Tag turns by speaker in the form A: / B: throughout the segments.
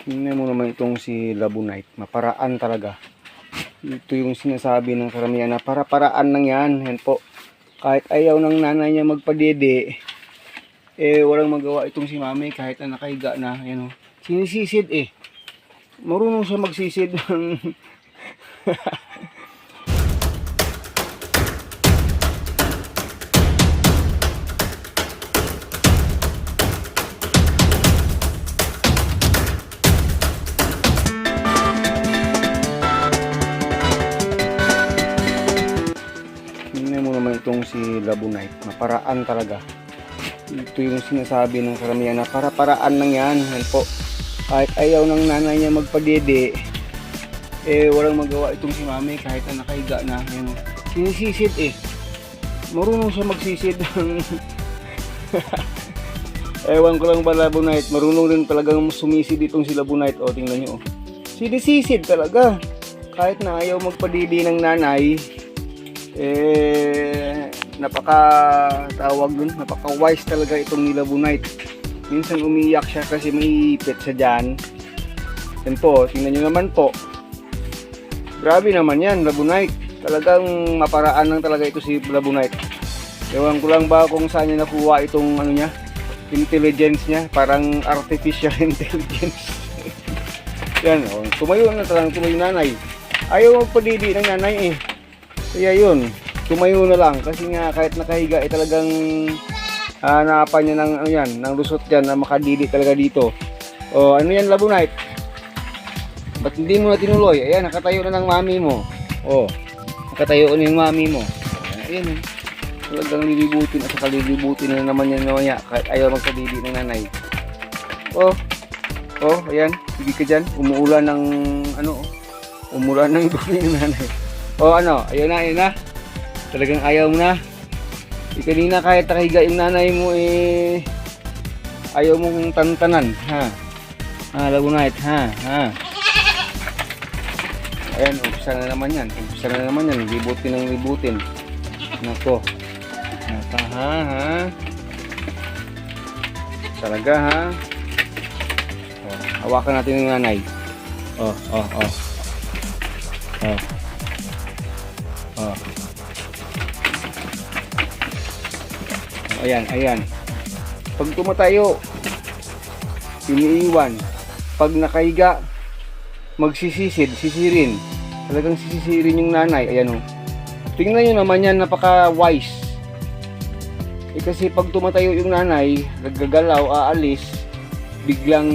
A: Tingnan mo naman itong si Labonite. Maparaan talaga. Ito yung sinasabi ng karamihan na para-paraan lang yan. Yan po. Kahit ayaw ng nanay niya magpadede, walang magawa itong si mami kahit na nakahiga na. Yan o. Sinisisid eh. Marunong siya magsisid ng... Tingnan mo naman itong si Labonite. Maparaan talaga. Ito yung sinasabi ng karamihan na para-paraan lang yan. Yan po. Kahit ayaw ng nanay niya magpadede, walang magawa itong si mami kahit na nakahiga na. Yan. Sinisisid eh. Marunong siya magsisid ng... Ewan ko lang ba Labonite. Marunong rin talagang sumisid itong si Labonite. O, tingnan nyo. Sinisisid talaga. Kahit na ayaw magpadede ng nanay, napaka wise talaga itong ni Labonite. Minsan umiyak siya kasi may ipit siya dyan. Yan po, tingnan nyo naman po. Grabe naman yan, Labonite. Talagang maparaan lang talaga ito si Labonite. Ewan ko lang ba kung saan niya nakuha itong ano niya, intelligence niya, parang artificial intelligence. Yan, oh, tumayo na talagang tumayo nanay. Ayaw magpadidi ng nanay eh. Kaya yun, tumayo na lang kasi nga kahit nakahiga talagang hanapan niya ng ano yan, ng lusot yan na makadidi talaga dito. O ano yan Labonite? Ba't hindi mo na tinuloy? Ayan, nakatayo na ng mami mo. O, nakatayo na yung mami mo. Ayan, talagang lilibutin at saka lilibutin na naman yan namaya kahit ayaw magkadidi ng nanay. O, ayan, sige ka dyan. Umuulan ng ano, umuulan ng dumi ng nanay. O ano, ayun na. Talagang ayaw mo na. Kanina kahit nakahiga yung nanay mo ayaw mong tantanan, ha? Labonite, ha? Ayan, umpisa na naman yan. Libutin. Nako. Ha? Talaga, ha? Oh, hawakan natin yung nanay. Oh. Ayan. Pag tumatayo, iniiwan. Pag nakahiga, sisirin. Talagang sisirin yung nanay. Ayan o. Tingnan nyo naman yan, napaka-wise. Kasi pag tumatayo yung nanay, nagagalaw, aalis, biglang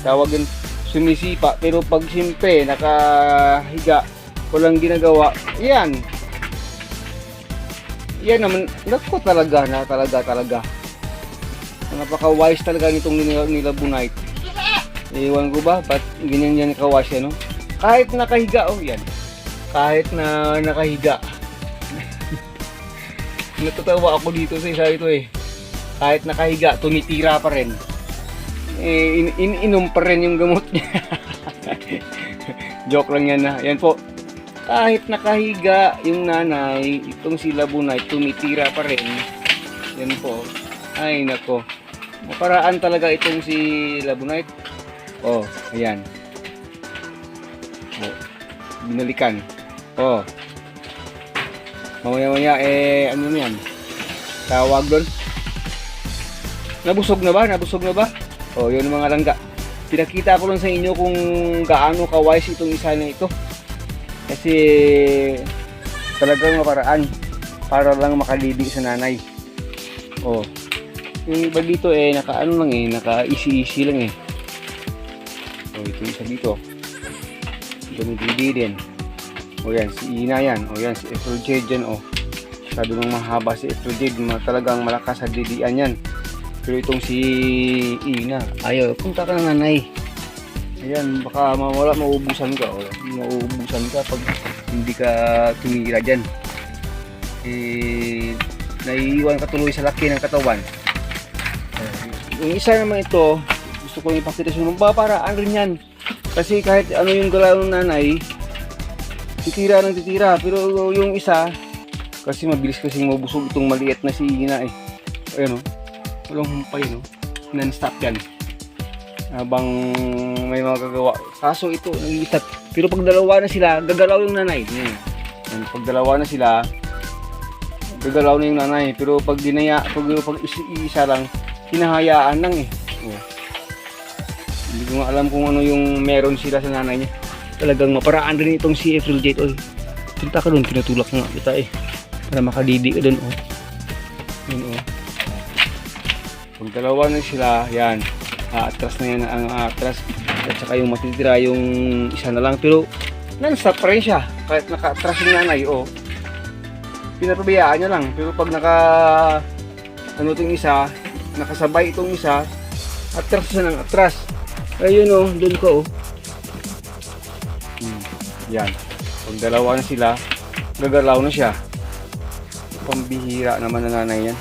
A: tawagan, sumisipa. Pero pag siyempre, nakahiga, walang ginagawa, yan naman, naku talaga. Napaka-wise talaga nitong ni Labonite. Ewan ko ba, ba't ganyan yan ka-wise yan, no? Kahit nakahiga, yan. Kahit na nakahiga. Natatawa ako dito sa isa ito eh. Kahit nakahiga, tumitira pa rin. Inom pa rin yung gamot niya. Joke lang yan na. Yan po. Kahit nakahiga yung nanay, itong si Labonite tumitira pa rin. Yan po. Ay nako. Maparaan talaga itong si Labonite. Oh, ayan. Oh, binalikan. Oh. Mamaya ano yan? Tawag doon. Nabusog na ba? Oh, yun mga langga. Pinakita ko lang sa inyo kung gaano ka-wise itong isa na ito. Kasi talagang maparaan para lang makalidi sa nanay. Oh. Yung iba dito naka-ano lang naka-easy lang Oh, ito isa dito. Dumididi din. Oh yan, si Ina yan. Oh yan, si Efrojade yan. Oh. Masyado nang mahaba si Efrojade. Talagang malakas sa didian yan. Pero itong si Ina, ayaw, punta ka ng nanay. Ayan, baka mauubusan ka pag hindi ka tumira dyan. Naiiwan ka tuloy sa laki ng katawan. Yung isa naman ito, gusto ko ipakita sa inyo, paraan rin yan. Kasi kahit ano yung galaw ng nanay, titira. Pero yung isa, kasi mabilis kasing mabusog itong maliit na si Ina eh. Ayan o, walang humpay non-stop yan. habang may mga gagawa. Kaso ito, nag-iisip. Pero pag dalawa na sila, gagalaw yung nanay. Yan, pag dalawa na sila, gagalaw na yung nanay. Pero pag pag isa lang, hinahayaan lang eh. Oh. Hindi ko nga alam kung ano yung meron sila sa nanay niya. Talagang maparaan rin itong si April Jade. Oy, punta ka doon, tinutulak nga kita eh. Para makadidi ka doon, oh. Yun, oh. Pag dalawa na sila, yan. Atras na yan ang atras. At saka yung matitira yung isa na lang. Pero non-stop pa rin siya. Kahit naka-atras yung nanay, oh. Pinapabayaan niya lang. Pero pag ano itong isa, nakasabay itong isa, atras siya ng atras. Ayun, oh, doon ko, oh. Yan. Pag dalawa na sila, gagalaw na siya. Pambihira naman na nanay yan.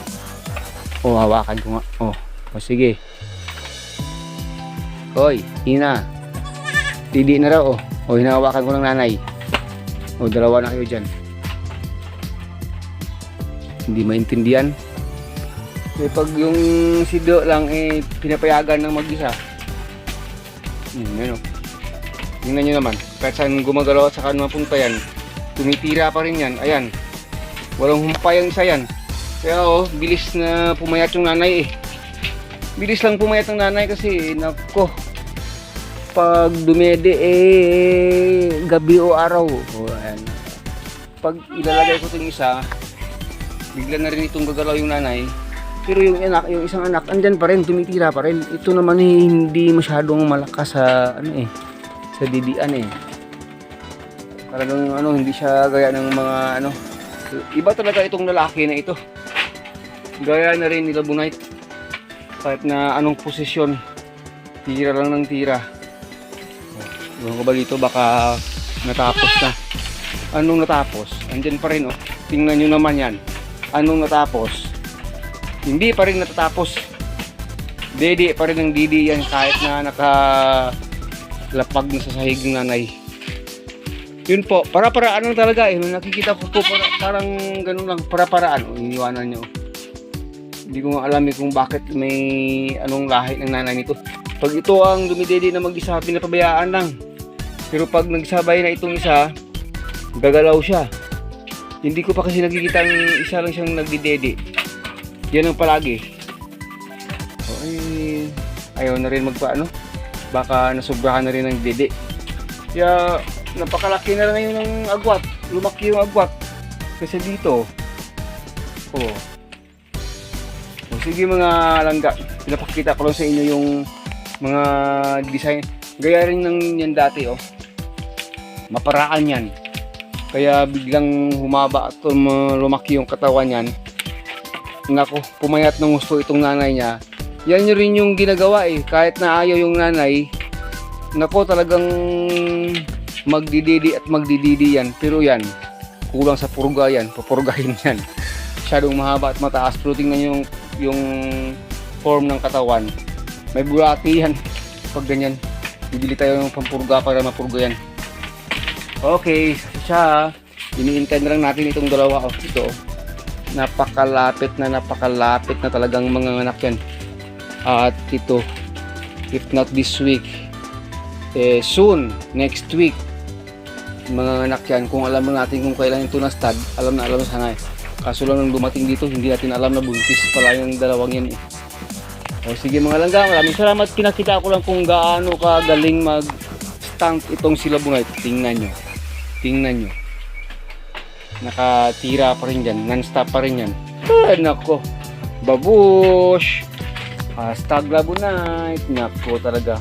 A: Oh, hawakan ko nga. Oh, sige. Hoy, Ina. Didi na raw, oh. Oh, hinahawakan ko ng nanay. Oh, dalawa na kayo dyan. Hindi maintindihan. Eh, pag yung si Do lang, eh, pinapayagan ng mag-isa. Yan, oh. Tingnan nyo naman. Kahit saan gumagalaw at saka mapunta yan, tumitira pa rin yan. Ayan. Walang humpay ang isa yan. Kaya, oh, bilis na pumayat yung nanay, eh. Bilis lang pumayat ng nanay kasi, nako, pag dumede eh gabi o araw. O, ayan. Pag ilalagay ko itong isa, bigla na rin itong gagalaw yung nanay. Pero yung isang anak, andyan pa rin, tumitira pa rin. Ito naman eh, hindi masyadong malakas sa sa didian eh. Talagang hindi siya gaya ng mga iba talaga itong lalaki na ito. Gaya na rin nila Bunite. Kahit na anong posisyon, tira lang ng tira. Ewan ko ba dito, baka natapos na. Anong natapos? Andyan pa rin, oh. Tingnan nyo naman yan. Anong natapos? Hindi pa rin natatapos. Dede pa rin ang didi yan kahit na nakalapag na sa sahig ng nanay. Yun po, para-paraan lang talaga eh. Nakikita ko po parang ganun lang, para-paraan. O, iniwanan nyo. Hindi ko nga alam kung bakit may anong lahi ng nanay nito. Pag ito ang dumidede na mag-isa, pinapabayaan lang. Pero pag nagsabay na itong isa, gagalaw siya. Hindi ko pa kasi nakikita ang isa lang siyang nagdidede. Yan ang palagi. O, ayaw na rin baka nasobrahan na rin ng dede. Kaya napakalaki na rin ng agwat. Lumaki yung agwat. Kasi dito, sige mga langga, pinapakita ko lang sa inyo yung mga design. Gaya rin ng yan dati, oh. Maparaan yan. Kaya biglang humaba at lumaki yung katawan yan. Nako, pumayat ng gusto itong nanay niya. Yan rin yung ginagawa eh. Kahit na ayaw yung nanay, nako talagang magdididi at magdididi yan. Pero yan, kulang sa purga yan. Papurgahin yan. Masyadong mahaba at mataas. Pero tingnan yung form ng katawan. May bulati yan. Pag ganyan, bibili tayo ng pampurga para mapurga yan. Okay, siya. Iniintay na lang natin itong dalawa. Ito. Napakalapit na talagang mga anak yan. At ito, if not this week, soon, next week, mga anak yan. Kung alam natin kung kailan ito na-stud, alam na sana eh. Kaso lang nung dumating dito, hindi natin alam na buntis pala yung dalawang yan eh. O sige mga langga, maraming salamat. Pinakita ko lang kung gaano kagaling mag-stunk itong sila Bunite. Tingnan nyo. Nakatira pa rin dyan, non-stop pa rin yan. Ay nako, babush! Hashtag Bunite, nako talaga.